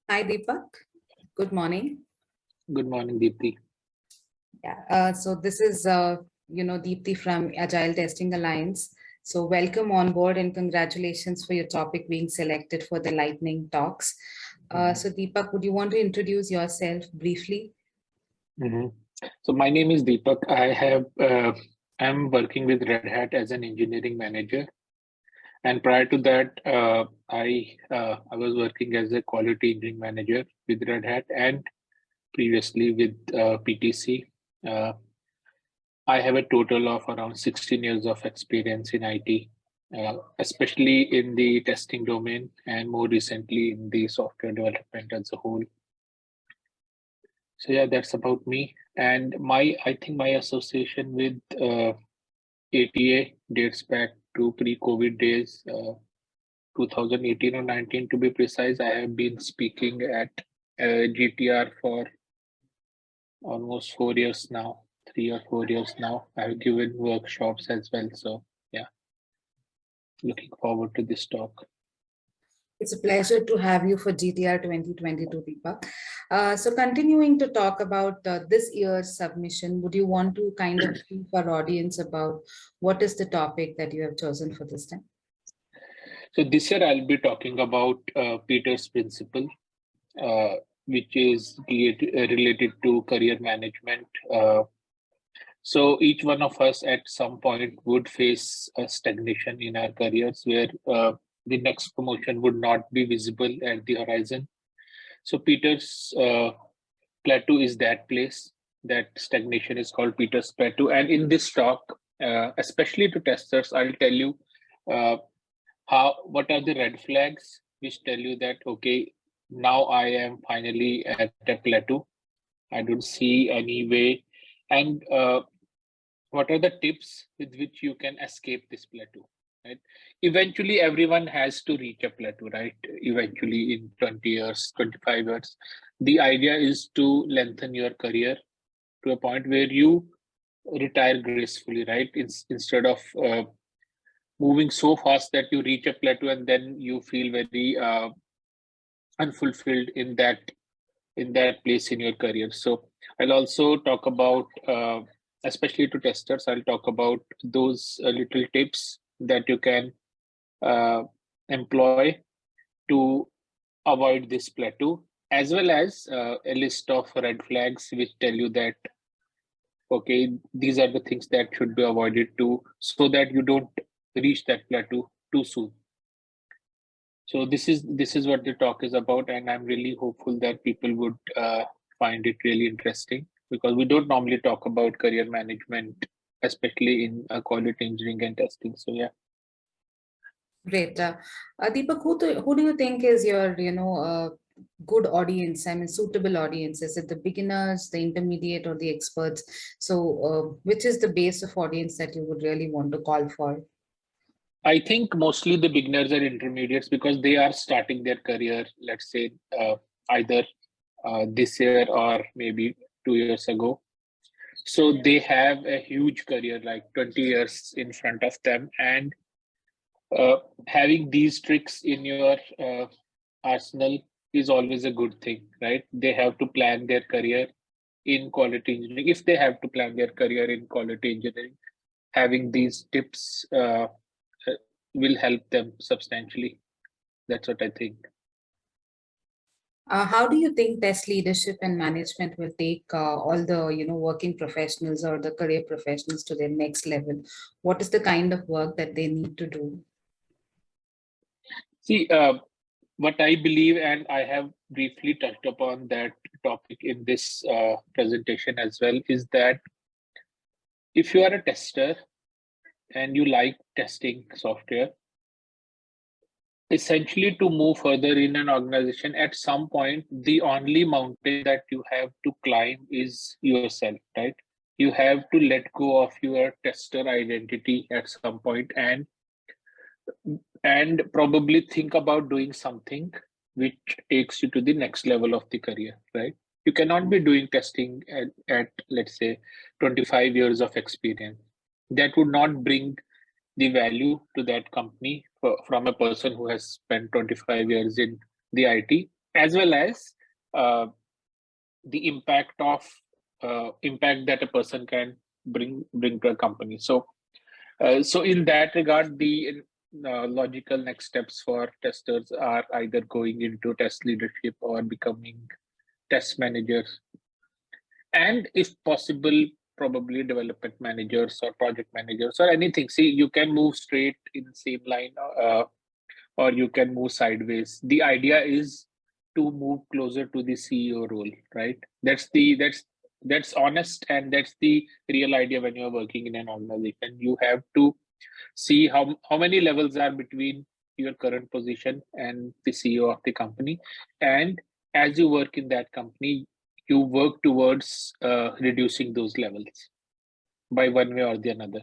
Hi, Deepak. Good morning. Good morning, Deepti. Yeah. So this is, Deepti from Agile Testing Alliance. So welcome on board and congratulations for your topic being selected for the lightning talks. Mhm. So Deepak, would you want to introduce yourself briefly? Mhm. So my name is Deepak. I'm working with Red Hat as an engineering manager, and prior to that, I was working as a quality engineering manager with Red Hat, and previously with PTC. Uh, I have a total of around 16 years of experience in IT, especially in the testing domain, and more recently in the software development as a whole. So yeah, that's about me. And I think my association with ATA dates back to pre-COVID days, 2018 or 19 to be precise. I have been speaking at GTR for almost 4 years now, 3 or 4 years now. I've given workshops as well. So yeah, looking forward to this talk. It's a pleasure to have you for GTR 2022, Deepak. So continuing to talk about this year's submission, would you want to kind of brief our audience about what is the topic that you have chosen for this time? So this year I'll be talking about Peter's principle, uh, which is related to career management. So each one of us at some point would face a stagnation in our careers where the next promotion would not be visible at the horizon. So Peter's plateau is that place. That stagnation is called Peter's plateau. And in this talk, especially to testers, I'll tell you uh, what are the red flags which tell you that okay, now I am finally at a plateau. I don't see any way, and what are the tips with which you can escape this plateau, right? Eventually everyone has to reach a plateau, right? Eventually in 20 years, 25 years, the idea is to lengthen your career to a point where you retire gracefully, right? Instead of moving so fast that you reach a plateau and then you feel very unfulfilled in that place in your career. So I'll also talk about, especially to testers, I'll talk about those little tips that you can uh, employ to avoid this plateau, as well as a list of red flags which tell you that, okay, these are the things that should be avoided too, so that you don't reach that plateau too soon. So this is what the talk is about, and I'm really hopeful that people would find it really interesting because we don't normally talk about career management, especially in quality engineering and testing. So yeah, Great. Deepak, who do you think is your, good audience? I mean, suitable audience? Is it the beginners, the intermediate, or the experts? So, which is the base of audience that you would really want to call for? I think mostly the beginners and intermediates because they are starting their career. Let's say either this year or maybe 2 years ago. So they have a huge career, like 20 years in front of them, and uh, having these tricks in your arsenal is always a good thing, right? They have to plan their career in quality engineering. If they have to plan their career in quality engineering, having these tips will help them substantially. That's what I think. How do you think test leadership and management will take all the, working professionals or the career professionals to their next level? What is the kind of work that they need to do? See, what I believe, and I have briefly touched upon that topic in this presentation as well, is that if you are a tester and you like testing software, essentially to move further in an organization, at some point the only mountain that you have to climb is yourself, right? You have to let go of your tester identity at some point and probably think about doing something which takes you to the next level of the career, right? You cannot be doing testing at let's say 25 years of experience. That would not bring the value to that company from a person who has spent 25 years in the IT. as well as uh, the impact that a person can bring to a company. So in that regard, the logical next steps for testers are either going into test leadership or becoming test managers, and if possible, probably development managers or project managers or anything. See, you can move straight in the same line, or you can move sideways. The idea is to move closer to the CEO role, right? That's honest, and that's the real idea when you're working in an organization. You have to see how many levels are between your current position and the CEO of the company. And as you work in that company, you work towards reducing those levels by one way or the another.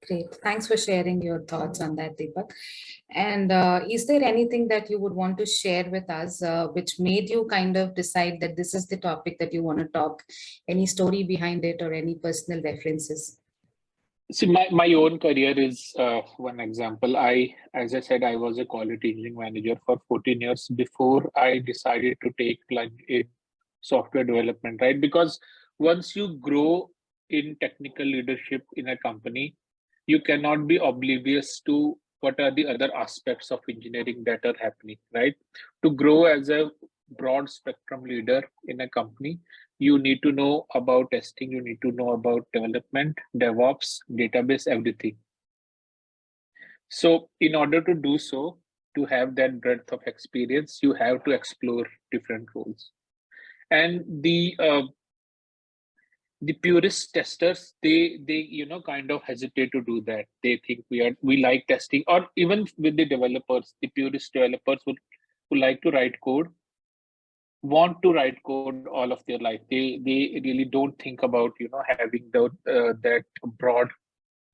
Great. Thanks for sharing your thoughts on that, Deepak. And is there anything that you would want to share with us, which made you kind of decide that this is the topic that you want to talk? Any story behind it or any personal references? See, my own career is one example. As I said, I was a quality engineering manager for 14 years before I decided to take plunge in software development, right? Because once you grow in technical leadership in a company, you cannot be oblivious to what are the other aspects of engineering that are happening, right? To grow as a broad spectrum leader in a company, you need to know about testing, you need to know about development, DevOps, database, everything. So in order to do so, to have that breadth of experience, you have to explore different roles. And the purist testers, they kind of hesitate to do that. They think we like testing. Or even with the developers, the purist developers who like to write code, want to write code all of their life. They really don't think about having that broad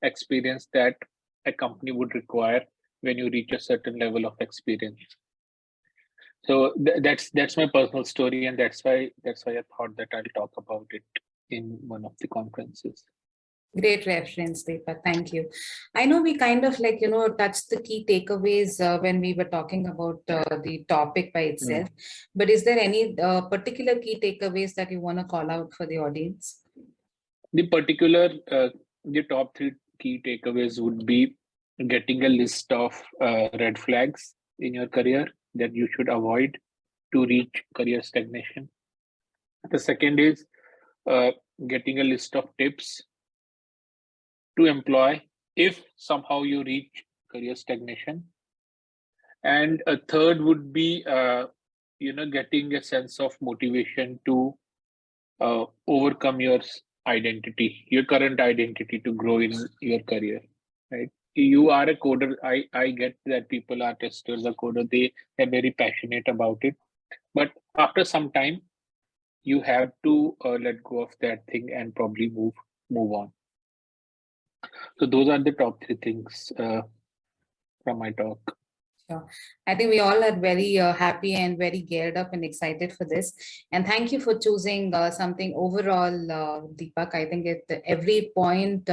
experience that a company would require when you reach a certain level of experience. So that's my personal story, and that's why I thought that I'll talk about it in one of the conferences. Great reference, Deepa. Thank you. I know we kind of like, touched the key takeaways when we were talking about the topic by itself. But is there any particular key takeaways that you want to call out for the audience? The particular, the top three key takeaways would be getting a list of red flags in your career that you should avoid to reach career stagnation. The second is uh, getting a list of tips to employ if somehow you reach career stagnation. And a third would be, getting a sense of motivation to overcome your identity, your current identity, to grow in your career, right? You are a coder. I get that people are testers, a coder. They're very passionate about it. But after some time, you have to let go of that thing and probably move on. So those are the top three things from my talk. Sure. I think we all are very happy and very geared up and excited for this. And thank you for choosing something overall, Deepak. I think at every point,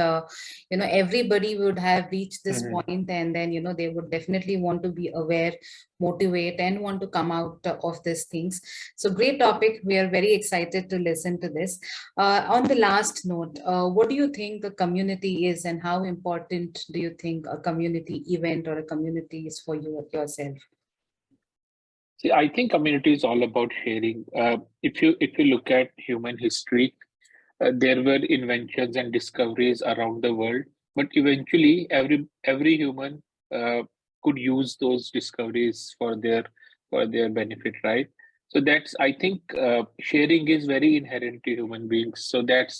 everybody would have reached this point, and then, they would definitely want to be aware, motivate, and want to come out of these things. So great topic. We are very excited to listen to this. On the last note, what do you think a community is, and how important do you think a community event or a community is for you yourself? See, I think community is all about sharing. If you look at human history, there were inventions and discoveries around the world, but eventually every human could use those discoveries for their benefit, right? So that's, I think, sharing is very inherent to human beings. So that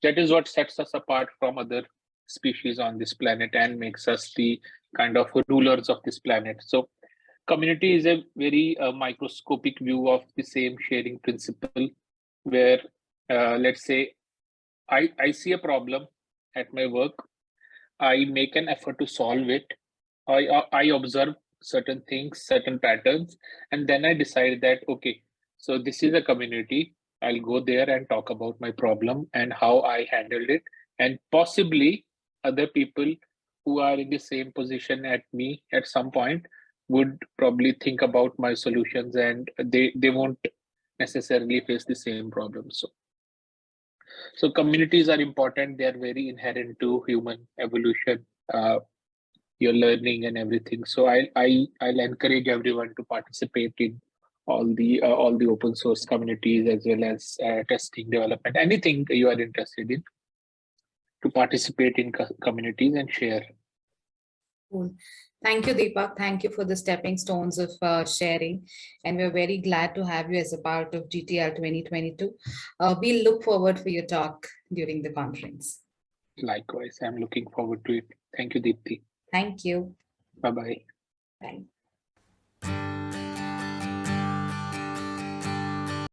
is what sets us apart from other species on this planet and makes us the kind of rulers of this planet. So community is a very microscopic view of the same sharing principle, where let's say I see a problem at my work, I make an effort to solve it, I observe certain things, certain patterns, and then I decide that, okay, so this is a community. I'll go there and talk about my problem and how I handled it, and possibly other people who are in the same position at me at some point would probably think about my solutions, and they won't necessarily face the same problem. So communities are important. They are very inherent to human evolution, your learning and everything. So I'll encourage everyone to participate in all the open source communities, as well as testing, development, anything you are interested in, to participate in communities and share. Cool. Thank you, Deepak. Thank you for the stepping stones of sharing. And we're very glad to have you as a part of GTR 2022. We'll look forward for your talk during the conference. Likewise, I'm looking forward to it. Thank you, Deepti. Thank you. Bye bye. Bye.